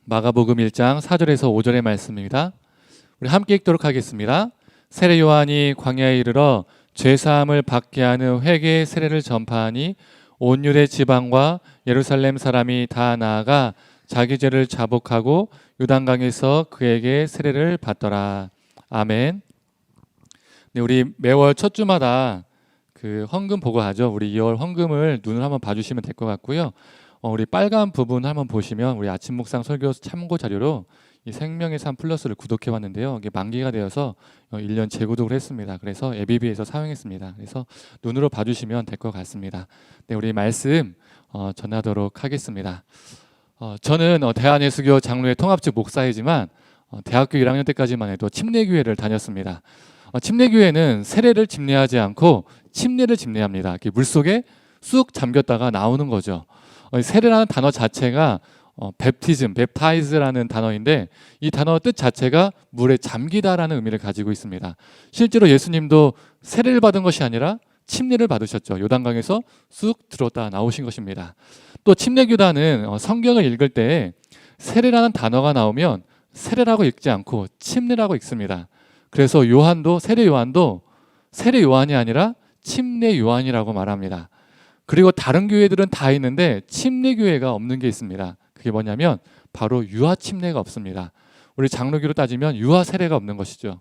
마가복음 1장 4절에서 5절의 말씀입니다. 우리 함께 읽도록 하겠습니다. 세례 요한이 광야에 이르러 죄사함을 받게 하는 회개의 세례를 전파하니 온 유대 지방과 예루살렘 사람이 다 나아가 자기 죄를 자복하고 요단강에서 그에게 세례를 받더라. 아멘. 네, 우리 매월 첫 주마다 그 헌금 보고하죠. 우리 2월 헌금을 눈을 한번 봐주시면 될 것 같고요. 우리 빨간 부분 한번 보시면 우리 아침 묵상 설교 참고 자료로 이 생명의 삶 플러스를 구독해 왔는데요. 이게 만기가 되어서 1년 재구독을 했습니다. 그래서 ABB에서 사용했습니다. 그래서 눈으로 봐주시면 될 것 같습니다. 네, 우리 말씀 전하도록 하겠습니다. 저는 대한예수교 장로회 통합직 목사이지만 대학교 1학년 때까지만 해도 침례교회를 다녔습니다. 침례교회는 세례를 집례하지 않고 침례를 집례합니다. 물속에 쑥 잠겼다가 나오는 거죠. 세례라는 단어 자체가 뵙티즘, 뵙타이즈라는 단어인데 이 단어 뜻 자체가 물에 잠기다라는 의미를 가지고 있습니다. 실제로 예수님도 세례를 받은 것이 아니라 침례를 받으셨죠. 요단강에서 쑥 들었다 나오신 것입니다. 또 침례교단은 성경을 읽을 때 세례라는 단어가 나오면 세례라고 읽지 않고 침례라고 읽습니다. 그래서 요한도 세례 요한이 아니라 침례 요한이라고 말합니다. 그리고 다른 교회들은 다 있는데 침례교회가 없는 게 있습니다. 그게 뭐냐면 바로 유아 침례가 없습니다. 우리 장로교로 따지면 유아 세례가 없는 것이죠.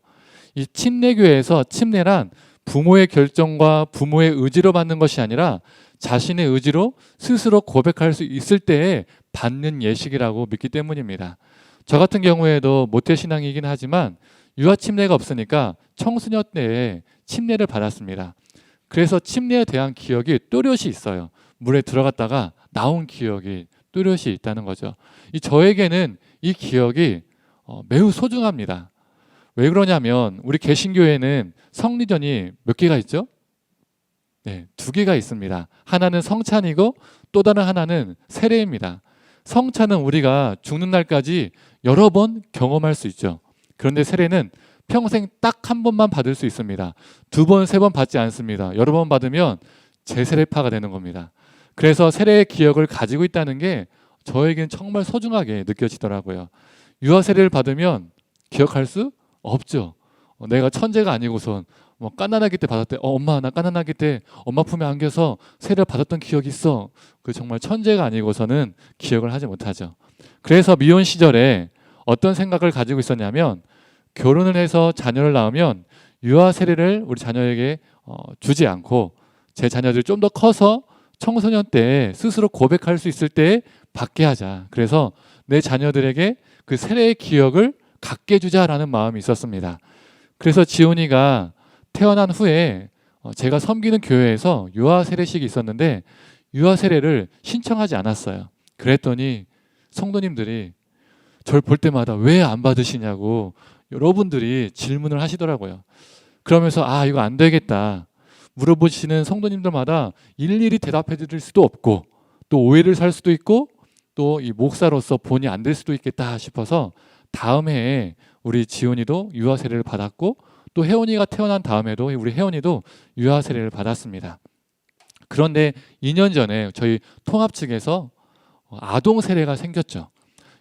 이 침례교회에서 침례란 부모의 결정과 부모의 의지로 받는 것이 아니라 자신의 의지로 스스로 고백할 수 있을 때에 받는 예식이라고 믿기 때문입니다. 저 같은 경우에도 모태신앙이긴 하지만 유아 침례가 없으니까 청소년 때에 침례를 받았습니다. 그래서 침례에 대한 기억이 또렷이 있어요. 물에 들어갔다가 나온 기억이 또렷이 있다는 거죠. 저에게는 이 기억이 매우 소중합니다. 왜 그러냐면 우리 개신교회는 성리전이 몇 개가 있죠? 네, 2개가 있습니다. 하나는 성찬이고 또 다른 하나는 세례입니다. 성찬은 우리가 죽는 날까지 여러 번 경험할 수 있죠. 그런데 세례는 평생 딱 한 번만 받을 수 있습니다. 2번, 3번 받지 않습니다. 여러 번 받으면 재세례파가 되는 겁니다. 그래서 세례의 기억을 가지고 있다는 게 저에겐 정말 소중하게 느껴지더라고요. 유아 세례를 받으면 기억할 수 없죠. 내가 천재가 아니고선 갓난아기 때 받았대. 엄마 나 갓난아기 때 엄마 품에 안겨서 세례를 받았던 기억이 있어. 그 정말 천재가 아니고서는 기억을 하지 못하죠. 그래서 미혼 시절에 어떤 생각을 가지고 있었냐면 결혼을 해서 자녀를 낳으면 유아 세례를 우리 자녀에게 주지 않고 제 자녀들이 좀 더 커서 청소년 때 스스로 고백할 수 있을 때 받게 하자. 그래서 내 자녀들에게 그 세례의 기억을 갖게 해주자라는 마음이 있었습니다. 그래서 지훈이가 태어난 후에 제가 섬기는 교회에서 유아 세례식이 있었는데 유아 세례를 신청하지 않았어요. 그랬더니 성도님들이 저를 볼 때마다 왜 안 받으시냐고 여러분들이 질문을 하시더라고요. 그러면서 이거 안 되겠다 물어보시는 성도님들마다 일일이 대답해 드릴 수도 없고 또 오해를 살 수도 있고 또 이 목사로서 본이 안 될 수도 있겠다 싶어서 다음 해에 우리 지훈이도 유아 세례를 받았고 또 혜원이가 태어난 다음에도 우리 혜원이도 유아 세례를 받았습니다. 그런데 2년 전에 저희 통합 측에서 아동 세례가 생겼죠.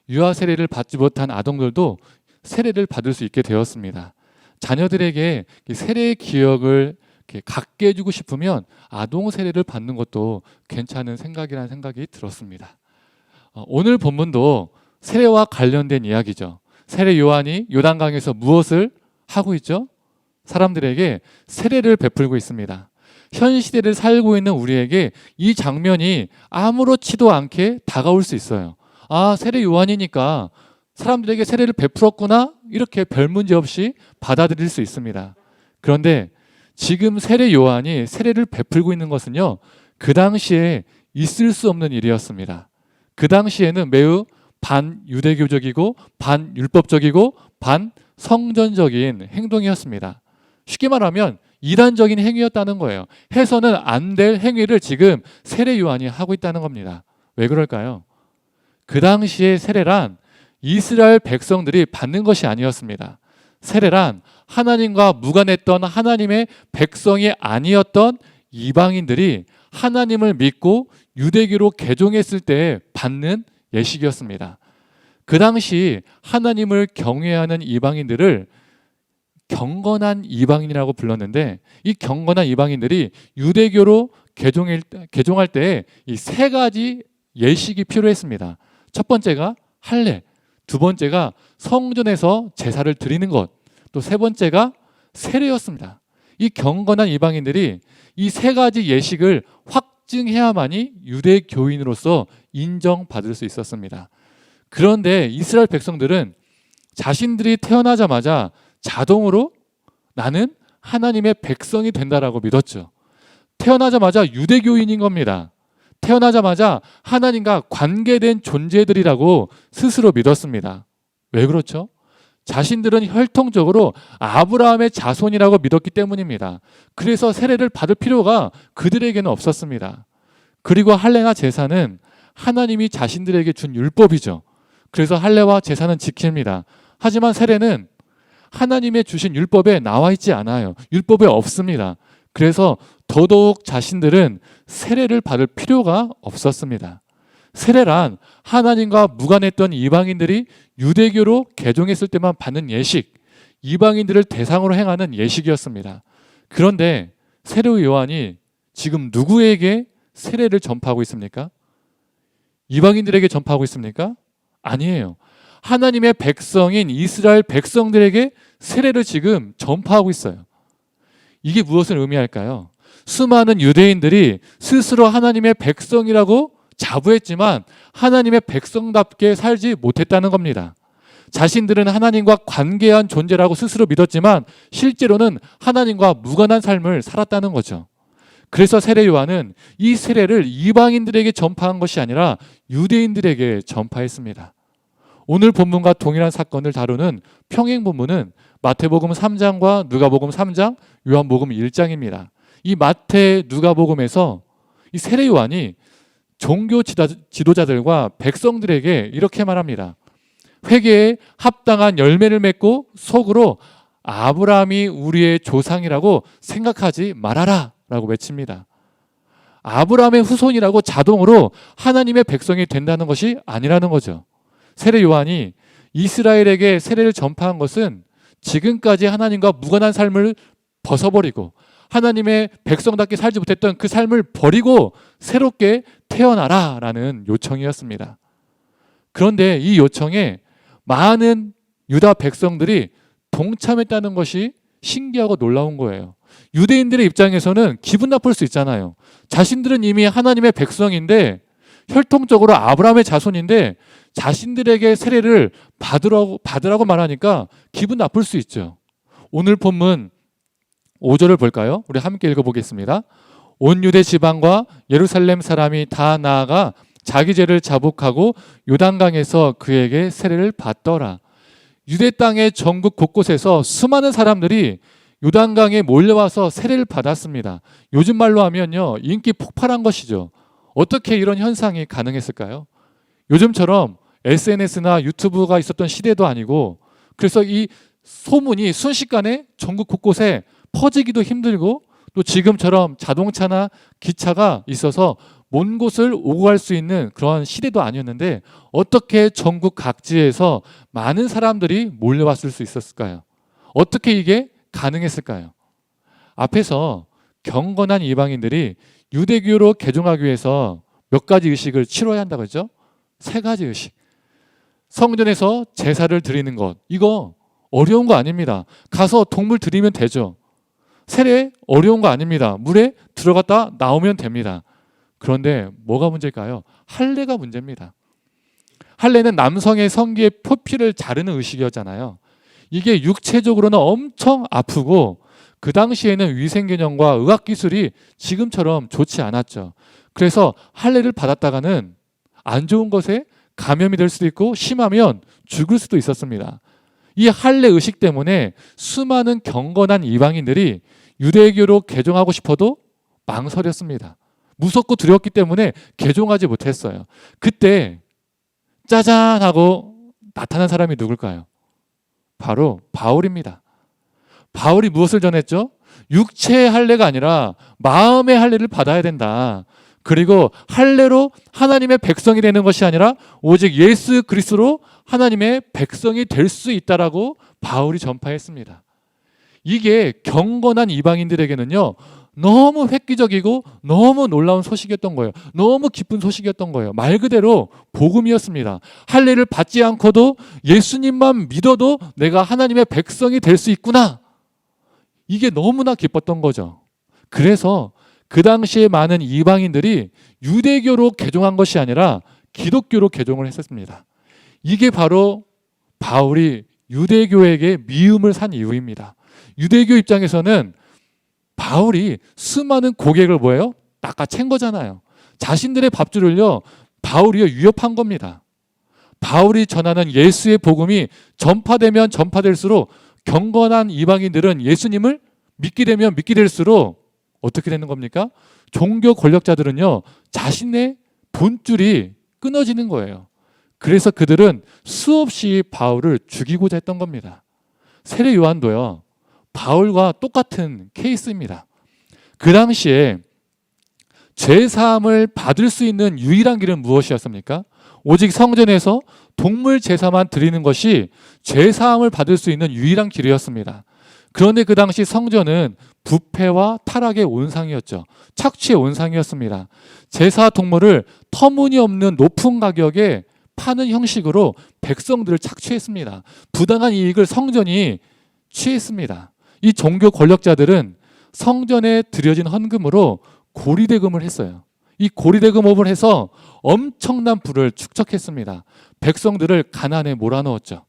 유아 세례를 받지 못한 아동들도 세례를 받을 수 있게 되었습니다. 자녀들에게 세례의 기억을 갖게 해주고 싶으면 아동 세례를 받는 것도 괜찮은 생각이라는 생각이 들었습니다. 오늘 본문도 세례와 관련된 이야기죠. 세례 요한이 요단강에서 무엇을 하고 있죠? 사람들에게 세례를 베풀고 있습니다. 현 시대를 살고 있는 우리에게 이 장면이 아무렇지도 않게 다가올 수 있어요. 세례 요한이니까 사람들에게 세례를 베풀었구나 이렇게 별 문제 없이 받아들일 수 있습니다. 그런데 지금 세례 요한이 세례를 베풀고 있는 것은요, 그 당시에 있을 수 없는 일이었습니다. 그 당시에는 매우 반유대교적이고 반율법적이고 반성전적인 행동이었습니다. 쉽게 말하면 이단적인 행위였다는 거예요. 해서는 안 될 행위를 지금 세례 요한이 하고 있다는 겁니다. 왜 그럴까요? 그 당시에 세례란 이스라엘 백성들이 받는 것이 아니었습니다. 세례란 하나님과 무관했던 하나님의 백성이 아니었던 이방인들이 하나님을 믿고 유대교로 개종했을 때 받는 예식이었습니다. 그 당시 하나님을 경외하는 이방인들을 경건한 이방인이라고 불렀는데, 이 경건한 이방인들이 유대교로 개종할 때 이 세 가지 예식이 필요했습니다. 첫 번째가 할례, 두 번째가 성전에서 제사를 드리는 것, 또 세 번째가 세례였습니다. 이 경건한 이방인들이 이 세 가지 예식을 확증해야만이 유대교인으로서 인정받을 수 있었습니다. 그런데 이스라엘 백성들은 자신들이 태어나자마자 자동으로 나는 하나님의 백성이 된다라고 믿었죠. 태어나자마자 유대교인인 겁니다. 태어나자마자 하나님과 관계된 존재들이라고 스스로 믿었습니다. 왜 그렇죠? 자신들은 혈통적으로 아브라함의 자손이라고 믿었기 때문입니다. 그래서 세례를 받을 필요가 그들에게는 없었습니다. 그리고 할례나 제사는 하나님이 자신들에게 준 율법이죠. 그래서 할례와 제사는 지킵니다. 하지만 세례는 하나님의 주신 율법에 나와 있지 않아요. 율법에 없습니다. 그래서 더더욱 자신들은 세례를 받을 필요가 없었습니다. 세례란 하나님과 무관했던 이방인들이 유대교로 개종했을 때만 받는 예식, 이방인들을 대상으로 행하는 예식이었습니다. 그런데 세례 요한이 지금 누구에게 세례를 전파하고 있습니까? 이방인들에게 전파하고 있습니까? 아니에요. 하나님의 백성인 이스라엘 백성들에게 세례를 지금 전파하고 있어요. 이게 무엇을 의미할까요? 수많은 유대인들이 스스로 하나님의 백성이라고 자부했지만 하나님의 백성답게 살지 못했다는 겁니다. 자신들은 하나님과 관계한 존재라고 스스로 믿었지만 실제로는 하나님과 무관한 삶을 살았다는 거죠. 그래서 세례 요한은 이 세례를 이방인들에게 전파한 것이 아니라 유대인들에게 전파했습니다. 오늘 본문과 동일한 사건을 다루는 평행 본문은 마태복음 3장과 누가복음 3장, 요한복음 1장입니다. 이 마태, 누가복음에서 이 세례 요한이 종교 지도자들과 백성들에게 이렇게 말합니다. 회개에 합당한 열매를 맺고 속으로 아브라함이 우리의 조상이라고 생각하지 말아라 라고 외칩니다. 아브라함의 후손이라고 자동으로 하나님의 백성이 된다는 것이 아니라는 거죠. 세례 요한이 이스라엘에게 세례를 전파한 것은 지금까지 하나님과 무관한 삶을 벗어버리고 하나님의 백성답게 살지 못했던 그 삶을 버리고 새롭게 태어나라 라는 요청이었습니다. 그런데 이 요청에 많은 유다 백성들이 동참했다는 것이 신기하고 놀라운 거예요. 유대인들의 입장에서는 기분 나쁠 수 있잖아요. 자신들은 이미 하나님의 백성인데 혈통적으로 아브라함의 자손인데 자신들에게 세례를 받으라고 말하니까 기분 나쁠 수 있죠. 오늘 본문 5절을 볼까요? 우리 함께 읽어보겠습니다. 온 유대 지방과 예루살렘 사람이 다 나아가 자기 죄를 자복하고 요단강에서 그에게 세례를 받더라. 유대 땅의 전국 곳곳에서 수많은 사람들이 요단강에 몰려와서 세례를 받았습니다. 요즘 말로 하면요, 인기 폭발한 것이죠. 어떻게 이런 현상이 가능했을까요? 요즘처럼 SNS나 유튜브가 있었던 시대도 아니고, 그래서 이 소문이 순식간에 전국 곳곳에 퍼지기도 힘들고, 또 지금처럼 자동차나 기차가 있어서 먼 곳을 오고 갈 수 있는 그런 시대도 아니었는데 어떻게 전국 각지에서 많은 사람들이 몰려왔을 수 있었을까요? 어떻게 이게 가능했을까요? 앞에서 경건한 이방인들이 유대교로 개종하기 위해서 몇 가지 의식을 치러야 한다고 했죠? 세 가지 의식. 성전에서 제사를 드리는 것, 이거 어려운 거 아닙니다. 가서 동물 드리면 되죠. 세례 어려운 거 아닙니다. 물에 들어갔다 나오면 됩니다. 그런데 뭐가 문제일까요? 할례가 문제입니다. 할례는 남성의 성기의 표피를 자르는 의식이었잖아요. 이게 육체적으로는 엄청 아프고 그 당시에는 위생개념과 의학기술이 지금처럼 좋지 않았죠. 그래서 할례를 받았다가는 안 좋은 것에 감염이 될 수도 있고 심하면 죽을 수도 있었습니다. 이 할례 의식 때문에 수많은 경건한 이방인들이 유대교로 개종하고 싶어도 망설였습니다. 무섭고 두렵기 때문에 개종하지 못했어요. 그때 짜잔 하고 나타난 사람이 누굴까요? 바로 바울입니다. 바울이 무엇을 전했죠? 육체의 할례가 아니라 마음의 할례를 받아야 된다. 그리고 할례로 하나님의 백성이 되는 것이 아니라 오직 예수 그리스도로 하나님의 백성이 될 수 있다라고 바울이 전파했습니다. 이게 경건한 이방인들에게는요, 너무 획기적이고 너무 놀라운 소식이었던 거예요. 너무 기쁜 소식이었던 거예요. 말 그대로 복음이었습니다. 할례를 받지 않고도 예수님만 믿어도 내가 하나님의 백성이 될 수 있구나. 이게 너무나 기뻤던 거죠. 그래서 그 당시에 많은 이방인들이 유대교로 개종한 것이 아니라 기독교로 개종을 했었습니다. 이게 바로 바울이 유대교에게 미움을 산 이유입니다. 유대교 입장에서는 바울이 수많은 고객을 뭐예요? 낚아챈 거잖아요. 자신들의 밥줄을요, 바울이 위협한 겁니다. 바울이 전하는 예수의 복음이 전파되면 전파될수록 경건한 이방인들은 예수님을 믿게 되면 믿게 될수록 어떻게 되는 겁니까? 종교 권력자들은요, 자신의 본줄이 끊어지는 거예요. 그래서 그들은 수없이 바울을 죽이고자 했던 겁니다. 세례 요한도요, 바울과 똑같은 케이스입니다. 그 당시에 죄 사함을 받을 수 있는 유일한 길은 무엇이었습니까? 오직 성전에서 동물 제사만 드리는 것이 죄 사함을 받을 수 있는 유일한 길이었습니다. 그런데 그 당시 성전은 부패와 타락의 온상이었죠. 착취의 온상이었습니다. 제사 동물을 터무니없는 높은 가격에 파는 형식으로 백성들을 착취했습니다. 부당한 이익을 성전이 취했습니다. 이 종교 권력자들은 성전에 드려진 헌금으로 고리대금을 했어요. 이 고리대금업을 해서 엄청난 부를 축적했습니다. 백성들을 가난에 몰아넣었죠.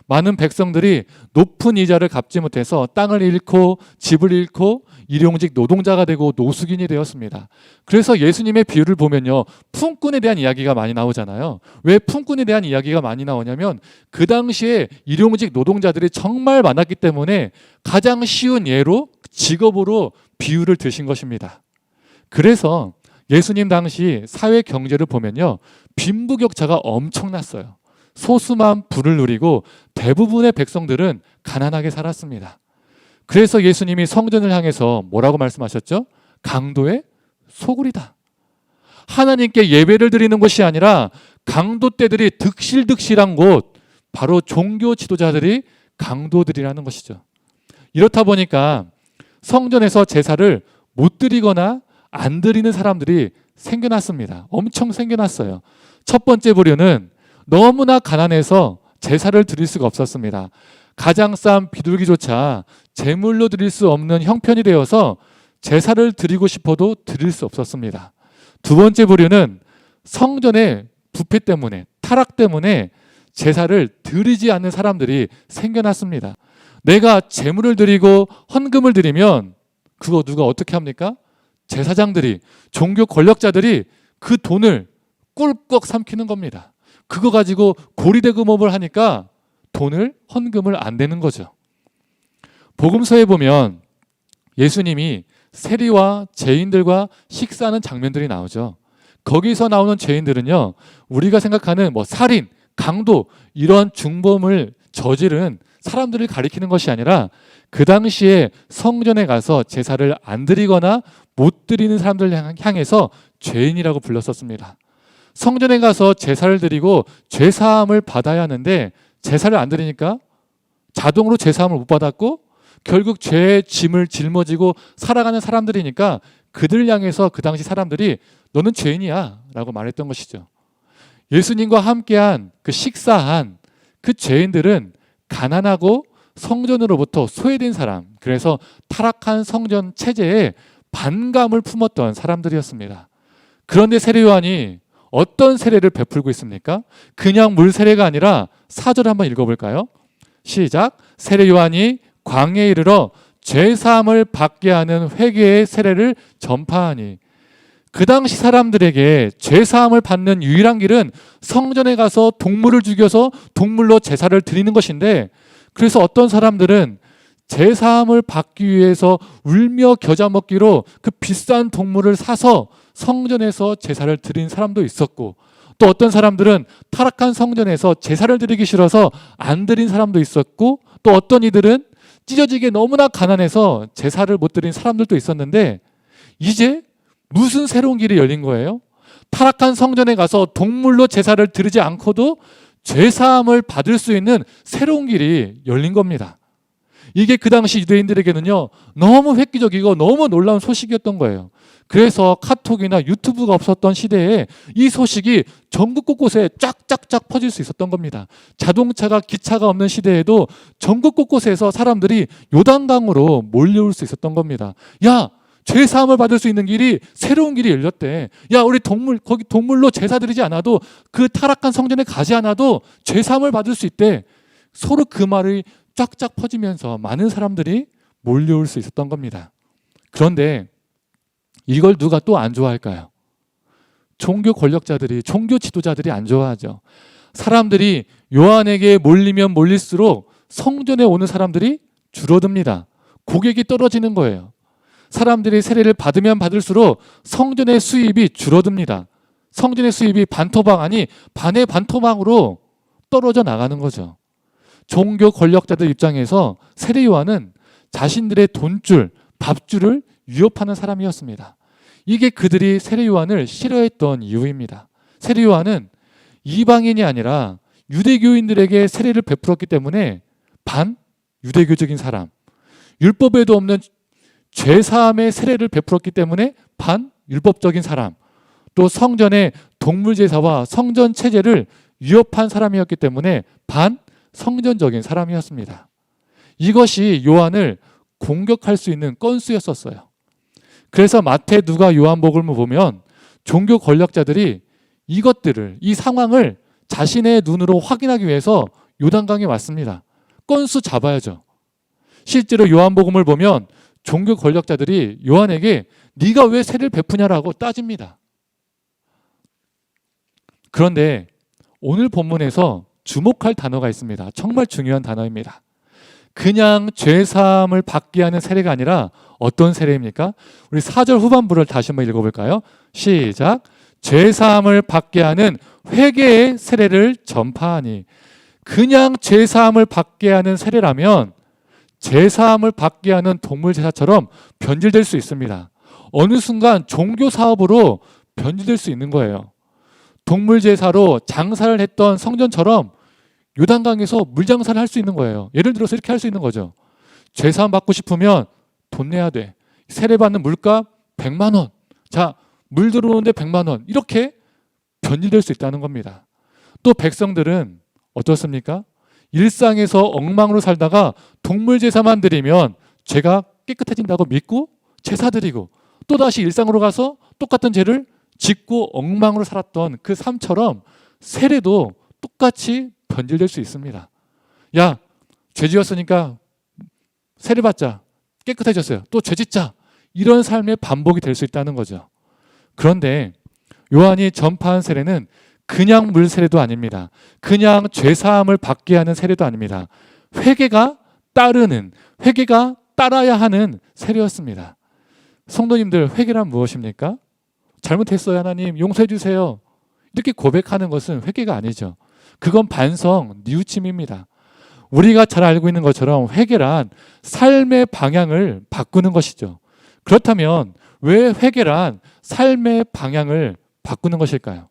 많은 백성들이 높은 이자를 갚지 못해서 땅을 잃고 집을 잃고 일용직 노동자가 되고 노숙인이 되었습니다. 그래서 예수님의 비유를 보면요, 품꾼에 대한 이야기가 많이 나오잖아요. 왜 품꾼에 대한 이야기가 많이 나오냐면 그 당시에 일용직 노동자들이 정말 많았기 때문에 가장 쉬운 예로 직업으로 비유를 드신 것입니다. 그래서 예수님 당시 사회 경제를 보면요, 빈부격차가 엄청났어요. 소수만 부를 누리고 대부분의 백성들은 가난하게 살았습니다. 그래서 예수님이 성전을 향해서 뭐라고 말씀하셨죠? 강도의 소굴이다. 하나님께 예배를 드리는 곳이 아니라 강도떼들이 득실득실한 곳, 바로 종교 지도자들이 강도들이라는 것이죠. 이렇다 보니까 성전에서 제사를 못 드리거나 안 드리는 사람들이 생겨났습니다. 엄청 생겨났어요. 첫 번째 부류는 너무나 가난해서 제사를 드릴 수가 없었습니다. 가장 싼 비둘기조차 제물로 드릴 수 없는 형편이 되어서 제사를 드리고 싶어도 드릴 수 없었습니다. 두 번째 부류는 성전의 부패 때문에, 타락 때문에 제사를 드리지 않는 사람들이 생겨났습니다. 내가 제물을 드리고 헌금을 드리면 그거 누가 어떻게 합니까? 제사장들이, 종교 권력자들이 그 돈을 꿀꺽 삼키는 겁니다. 그거 가지고 고리대금업을 하니까 돈을, 헌금을 안 되는 거죠. 복음서에 보면 예수님이 세리와 죄인들과 식사하는 장면들이 나오죠. 거기서 나오는 죄인들은요, 우리가 생각하는 살인, 강도 이런 중범을 저지른 사람들을 가리키는 것이 아니라 그 당시에 성전에 가서 제사를 안 드리거나 못 드리는 사람들을 향해서 죄인이라고 불렀었습니다. 성전에 가서 제사를 드리고 죄사함을 받아야 하는데 제사를 안 드리니까 자동으로 죄사함을 못 받았고 결국 죄의 짐을 짊어지고 살아가는 사람들이니까 그들 향해서 그 당시 사람들이 너는 죄인이야 라고 말했던 것이죠. 예수님과 함께한 그 식사한 그 죄인들은 가난하고 성전으로부터 소외된 사람, 그래서 타락한 성전 체제에 반감을 품었던 사람들이었습니다. 그런데 세례 요한이 어떤 세례를 베풀고 있습니까? 그냥 물 세례가 아니라 4절 한번 읽어볼까요? 시작. 세례 요한이 광야에 이르러 죄사함을 받게 하는 회개의 세례를 전파하니. 그 당시 사람들에게 죄사함을 받는 유일한 길은 성전에 가서 동물을 죽여서 동물로 제사를 드리는 것인데, 그래서 어떤 사람들은 제사함을 받기 위해서 울며 겨자 먹기로 그 비싼 동물을 사서 성전에서 제사를 드린 사람도 있었고, 또 어떤 사람들은 타락한 성전에서 제사를 드리기 싫어서 안 드린 사람도 있었고, 또 어떤 이들은 찢어지게 너무나 가난해서 제사를 못 드린 사람들도 있었는데, 이제 무슨 새로운 길이 열린 거예요? 타락한 성전에 가서 동물로 제사를 드리지 않고도 죄사함을 받을 수 있는 새로운 길이 열린 겁니다. 이게 그 당시 유대인들에게는요, 너무 획기적이고 너무 놀라운 소식이었던 거예요. 그래서 카톡이나 유튜브가 없었던 시대에 이 소식이 전국 곳곳에 쫙쫙쫙 퍼질 수 있었던 겁니다. 자동차가, 기차가 없는 시대에도 전국 곳곳에서 사람들이 요단강으로 몰려올 수 있었던 겁니다. 야, 죄 사함을 받을 수 있는 길이, 새로운 길이 열렸대. 야, 우리 거기 동물로 제사 드리지 않아도, 그 타락한 성전에 가지 않아도 죄 사함을 받을 수 있대. 서로 그 말이 쫙쫙 퍼지면서 많은 사람들이 몰려올 수 있었던 겁니다. 그런데 이걸 누가 또 안 좋아할까요? 종교 권력자들이, 종교 지도자들이 안 좋아하죠. 사람들이 요한에게 몰리면 몰릴수록 성전에 오는 사람들이 줄어듭니다. 고객이 떨어지는 거예요. 사람들이 세례를 받으면 받을수록 성전의 수입이 줄어듭니다. 성전의 수입이 반토막, 아니 반의 반토막으로 떨어져 나가는 거죠. 종교 권력자들 입장에서 세례 요한은 자신들의 돈줄, 밥줄을 위협하는 사람이었습니다. 이게 그들이 세례 요한을 싫어했던 이유입니다. 세례 요한은 이방인이 아니라 유대교인들에게 세례를 베풀었기 때문에 반 유대교적인 사람, 율법에도 없는 죄사함의 세례를 베풀었기 때문에 반 율법적인 사람, 또 성전의 동물 제사와 성전 체제를 위협한 사람이었기 때문에 반 성전적인 사람이었습니다. 이것이 요한을 공격할 수 있는 건수였었어요. 그래서 마태, 누가, 요한복음을 보면 종교 권력자들이 이것들을, 이 상황을 자신의 눈으로 확인하기 위해서 요단강에 왔습니다. 건수 잡아야죠. 실제로 요한복음을 보면 종교 권력자들이 요한에게 네가 왜 세례를 베푸냐라고 따집니다. 그런데 오늘 본문에서 주목할 단어가 있습니다. 정말 중요한 단어입니다. 그냥 죄사함을 받게 하는 세례가 아니라 어떤 세례입니까? 우리 4절 후반부를 다시 한번 읽어볼까요? 시작. 죄사함을 받게 하는 회개의 세례를 전파하니. 그냥 죄사함을 받게 하는 세례라면 죄사함을 받게 하는 동물 제사처럼 변질될 수 있습니다. 어느 순간 종교 사업으로 변질될 수 있는 거예요. 동물 제사로 장사를 했던 성전처럼 요단강에서 물장사를 할 수 있는 거예요. 예를 들어서 이렇게 할 수 있는 거죠. 죄사함 받고 싶으면 돈 내야 돼. 세례 받는 물값 100만 원. 자, 물 들어오는데 100만 원. 이렇게 변질될 수 있다는 겁니다. 또 백성들은 어떻습니까? 일상에서 엉망으로 살다가 동물 제사만 드리면 죄가 깨끗해진다고 믿고 제사 드리고 또다시 일상으로 가서 똑같은 죄를 짓고 엉망으로 살았던 그 삶처럼 세례도 똑같이 변질될 수 있습니다. 야, 죄 지었으니까 세례 받자. 깨끗해졌어요. 또 죄 짓자. 이런 삶의 반복이 될 수 있다는 거죠. 그런데 요한이 전파한 세례는 그냥 물 세례도 아닙니다. 그냥 죄사함을 받게 하는 세례도 아닙니다. 회개가 따르는, 회개가 따라야 하는 세례였습니다. 성도님들, 회개란 무엇입니까? 잘못했어요, 하나님 용서해 주세요. 이렇게 고백하는 것은 회개가 아니죠. 그건 반성, 뉘우침입니다. 우리가 잘 알고 있는 것처럼 회개란 삶의 방향을 바꾸는 것이죠. 그렇다면 왜 회개란 삶의 방향을 바꾸는 것일까요?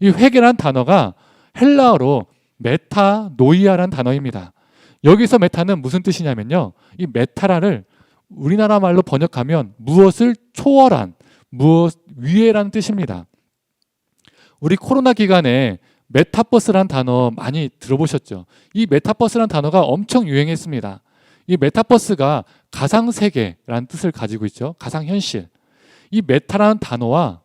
이 회개란 단어가 헬라어로 메타노이아라는 단어입니다. 여기서 메타는 무슨 뜻이냐면요, 이 메타라를 우리나라 말로 번역하면 무엇을 초월한, 무엇 위에라는 뜻입니다. 우리 코로나 기간에 메타버스라는 단어 많이 들어보셨죠? 이 메타버스라는 단어가 엄청 유행했습니다. 이 메타버스가 가상세계라는 뜻을 가지고 있죠. 가상현실. 이 메타라는 단어와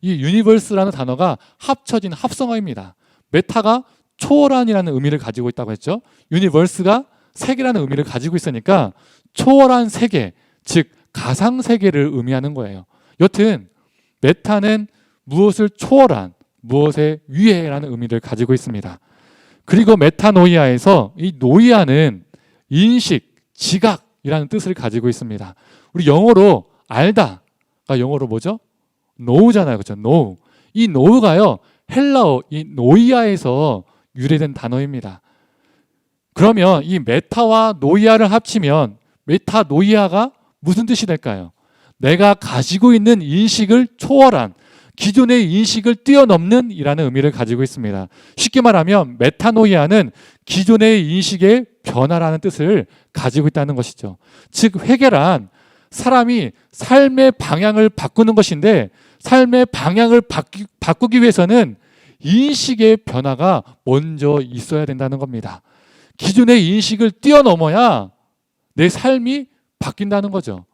이 유니버스라는 단어가 합쳐진 합성어입니다. 메타가 초월한이라는 의미를 가지고 있다고 했죠. 유니버스가 세계라는 의미를 가지고 있으니까 초월한 세계, 즉 가상세계를 의미하는 거예요. 여튼 메타는 무엇을 초월한, 무엇의 위에라는 의미를 가지고 있습니다. 그리고 메타노이아에서 이 노이아는 인식, 지각이라는 뜻을 가지고 있습니다. 우리 영어로 알다가 영어로 뭐죠? know잖아요. 그렇죠? know. 이 know가요, 헬라어 이 노이아에서 유래된 단어입니다. 그러면 이 메타와 노이아를 합치면 메타노이아가 무슨 뜻이 될까요? 내가 가지고 있는 인식을 초월한, 기존의 인식을 뛰어넘는 이라는 의미를 가지고 있습니다. 쉽게 말하면 메타노이아는 기존의 인식의 변화라는 뜻을 가지고 있다는 것이죠. 즉 회개란 사람이 삶의 방향을 바꾸는 것인데, 삶의 방향을 바꾸기 위해서는 인식의 변화가 먼저 있어야 된다는 겁니다. 기존의 인식을 뛰어넘어야 내 삶이 바뀐다는 거죠.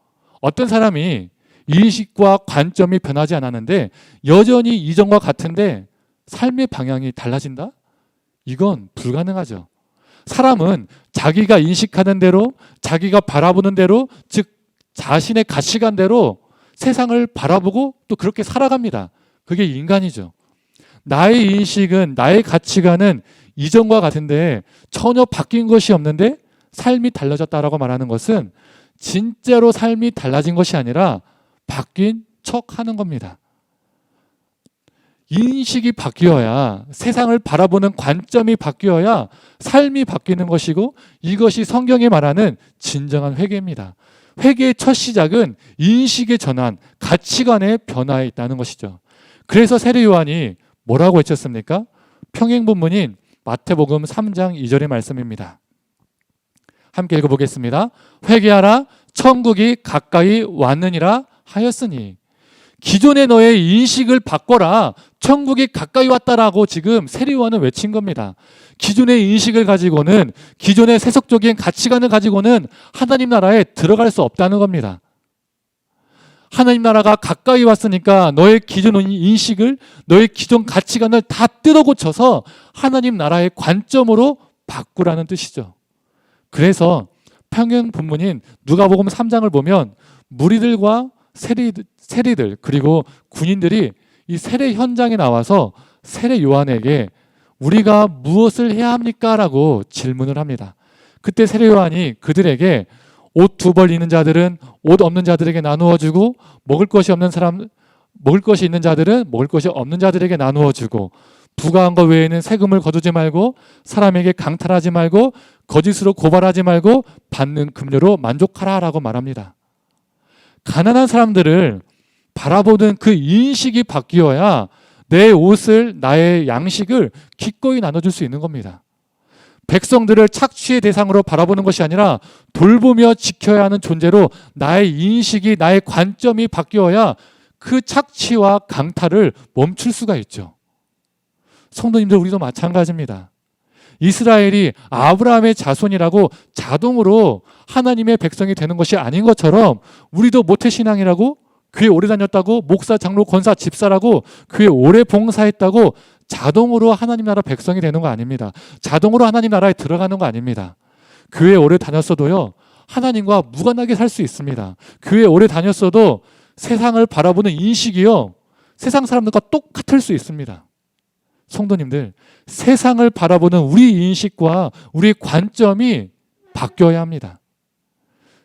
어떤 사람이 인식과 관점이 변하지 않았는데 여전히 이전과 같은데 삶의 방향이 달라진다? 이건 불가능하죠. 사람은 자기가 인식하는 대로, 자기가 바라보는 대로, 즉 자신의 가치관대로 세상을 바라보고 또 그렇게 살아갑니다. 그게 인간이죠. 나의 인식은, 나의 가치관은 이전과 같은데 전혀 바뀐 것이 없는데 삶이 달라졌다라고 말하는 것은 진짜로 삶이 달라진 것이 아니라 바뀐 척 하는 겁니다. 인식이 바뀌어야, 세상을 바라보는 관점이 바뀌어야 삶이 바뀌는 것이고, 이것이 성경이 말하는 진정한 회개입니다. 회개의 첫 시작은 인식의 전환, 가치관의 변화에 있다는 것이죠. 그래서 세례 요한이 뭐라고 외쳤습니까? 평행 본문인 마태복음 3장 2절의 말씀입니다. 함께 읽어보겠습니다. 회개하라, 천국이 가까이 왔느니라 하였으니. 기존의 너의 인식을 바꿔라, 천국이 가까이 왔다라고 지금 세례 요한은 외친 겁니다. 기존의 인식을 가지고는, 기존의 세속적인 가치관을 가지고는 하나님 나라에 들어갈 수 없다는 겁니다. 하나님 나라가 가까이 왔으니까 너의 기존 인식을, 너의 기존 가치관을 다 뜯어고쳐서 하나님 나라의 관점으로 바꾸라는 뜻이죠. 그래서 평행 본문인 누가복음 3장을 보면 무리들과 세리들 그리고 군인들이 이 세례 현장에 나와서 세례 요한에게 우리가 무엇을 해야 합니까? 라고 질문을 합니다. 그때 세례 요한이 그들에게 옷 2벌 있는 자들은 옷 없는 자들에게 나누어 주고, 먹을 것이 없는 사람, 먹을 것이 있는 자들은 먹을 것이 없는 자들에게 나누어 주고, 부가한 것 외에는 세금을 거두지 말고, 사람에게 강탈하지 말고, 거짓으로 고발하지 말고, 받는 급료로 만족하라 라고 말합니다. 가난한 사람들을 바라보는 그 인식이 바뀌어야 내 옷을, 나의 양식을 기꺼이 나눠줄 수 있는 겁니다. 백성들을 착취의 대상으로 바라보는 것이 아니라 돌보며 지켜야 하는 존재로 나의 인식이, 나의 관점이 바뀌어야 그 착취와 강탈을 멈출 수가 있죠. 성도님들, 우리도 마찬가지입니다. 이스라엘이 아브라함의 자손이라고 자동으로 하나님의 백성이 되는 것이 아닌 것처럼 우리도 모태신앙이라고, 교회 오래 다녔다고, 목사, 장로, 권사, 집사라고 교회 오래 봉사했다고 자동으로 하나님 나라 백성이 되는 거 아닙니다. 자동으로 하나님 나라에 들어가는 거 아닙니다. 교회 오래 다녔어도요, 하나님과 무관하게 살 수 있습니다. 교회 오래 다녔어도 세상을 바라보는 인식이요, 세상 사람들과 똑같을 수 있습니다. 성도님들, 세상을 바라보는 우리 인식과 우리 관점이 바뀌어야 합니다.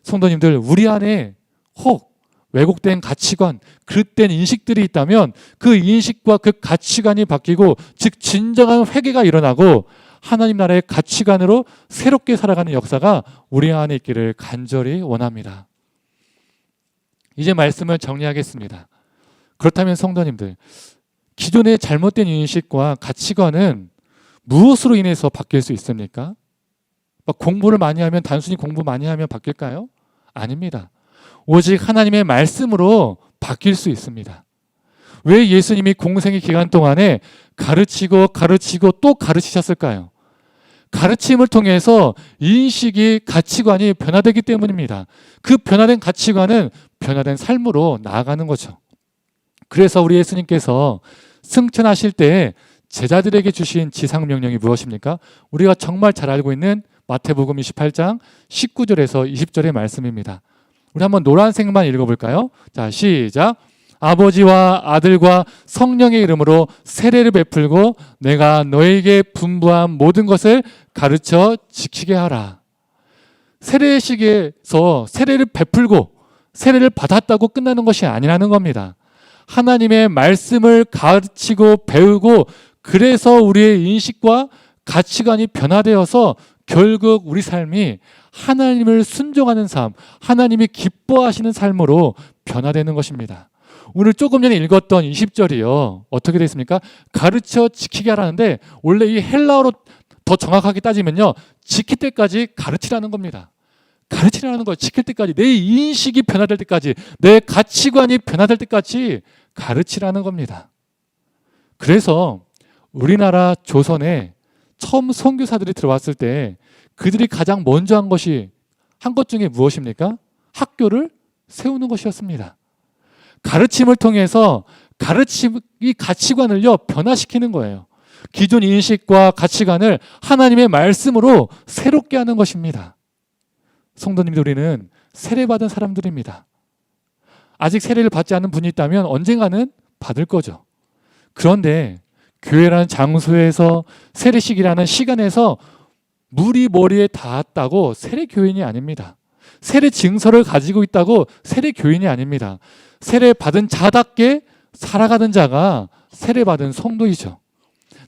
성도님들, 우리 안에 혹 왜곡된 가치관, 그릇된 인식들이 있다면 그 인식과 그 가치관이 바뀌고, 즉 진정한 회개가 일어나고 하나님 나라의 가치관으로 새롭게 살아가는 역사가 우리 안에 있기를 간절히 원합니다. 이제 말씀을 정리하겠습니다. 그렇다면 성도님들, 기존의 잘못된 인식과 가치관은 무엇으로 인해서 바뀔 수 있습니까? 공부를 많이 하면, 단순히 공부 많이 하면 바뀔까요? 아닙니다. 오직 하나님의 말씀으로 바뀔 수 있습니다. 왜 예수님이 공생의 기간 동안에 가르치고 또 가르치셨을까요? 가르침을 통해서 인식이, 가치관이 변화되기 때문입니다. 그 변화된 가치관은 변화된 삶으로 나아가는 거죠. 그래서 우리 예수님께서 승천하실 때 제자들에게 주신 지상명령이 무엇입니까? 우리가 정말 잘 알고 있는 마태복음 28장 19절에서 20절의 말씀입니다. 우리 한번 노란색만 읽어볼까요? 자, 시작. 아버지와 아들과 성령의 이름으로 세례를 베풀고 내가 너에게 분부한 모든 것을 가르쳐 지키게 하라. 세례식에서 세례를 베풀고 세례를 받았다고 끝나는 것이 아니라는 겁니다. 하나님의 말씀을 가르치고 배우고, 그래서 우리의 인식과 가치관이 변화되어서 결국 우리 삶이 하나님을 순종하는 삶, 하나님이 기뻐하시는 삶으로 변화되는 것입니다. 오늘 조금 전에 읽었던 20절이요. 어떻게 되어 있습니까? 가르쳐 지키게 하라는데 원래 이 헬라어로 더 정확하게 따지면요. 지킬 때까지 가르치라는 겁니다. 가르치라는 거예요. 지킬 때까지, 내 인식이 변화될 때까지, 내 가치관이 변화될 때까지 가르치라는 겁니다. 그래서 우리나라 조선에 처음 선교사들이 들어왔을 때 그들이 가장 먼저 한 것 중에 무엇입니까? 학교를 세우는 것이었습니다. 가르침을 통해서 이 가치관을요 변화시키는 거예요. 기존 인식과 가치관을 하나님의 말씀으로 새롭게 하는 것입니다. 성도님들, 우리는 세례받은 사람들입니다. 아직 세례를 받지 않은 분이 있다면 언젠가는 받을 거죠. 그런데 교회라는 장소에서, 세례식이라는 시간에서 물이 머리에 닿았다고 세례교인이 아닙니다. 세례 증서를 가지고 있다고 세례교인이 아닙니다. 세례받은 자답게 살아가는 자가 세례받은 성도이죠.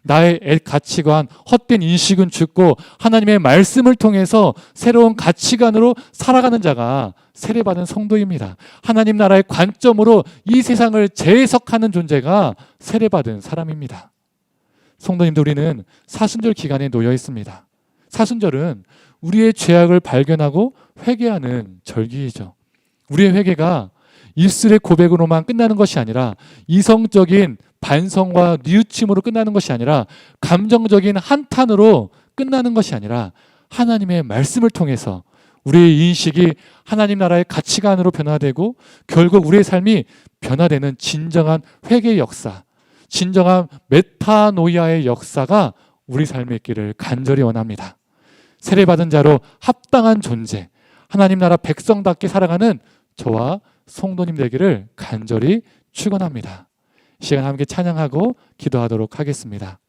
나의 가치관, 헛된 인식은 죽고 하나님의 말씀을 통해서 새로운 가치관으로 살아가는 자가 세례받은 성도입니다. 하나님 나라의 관점으로 이 세상을 재해석하는 존재가 세례받은 사람입니다. 성도님들, 우리는 사순절 기간에 놓여 있습니다. 사순절은 우리의 죄악을 발견하고 회개하는 절기이죠. 우리의 회개가 입술의 고백으로만 끝나는 것이 아니라 이성적인 반성과 뉘우침으로 끝나는 것이 아니라 감정적인 한탄으로 끝나는 것이 아니라 하나님의 말씀을 통해서 우리의 인식이 하나님 나라의 가치관으로 변화되고 결국 우리의 삶이 변화되는 진정한 회개의 역사, 진정한 메타노이아의 역사가 우리 삶에 있기를 간절히 원합니다. 세례받은 자로 합당한 존재, 하나님 나라 백성답게 살아가는 저와 성도님 되기를 간절히 축원합니다. 이 시간 함께 찬양하고 기도하도록 하겠습니다.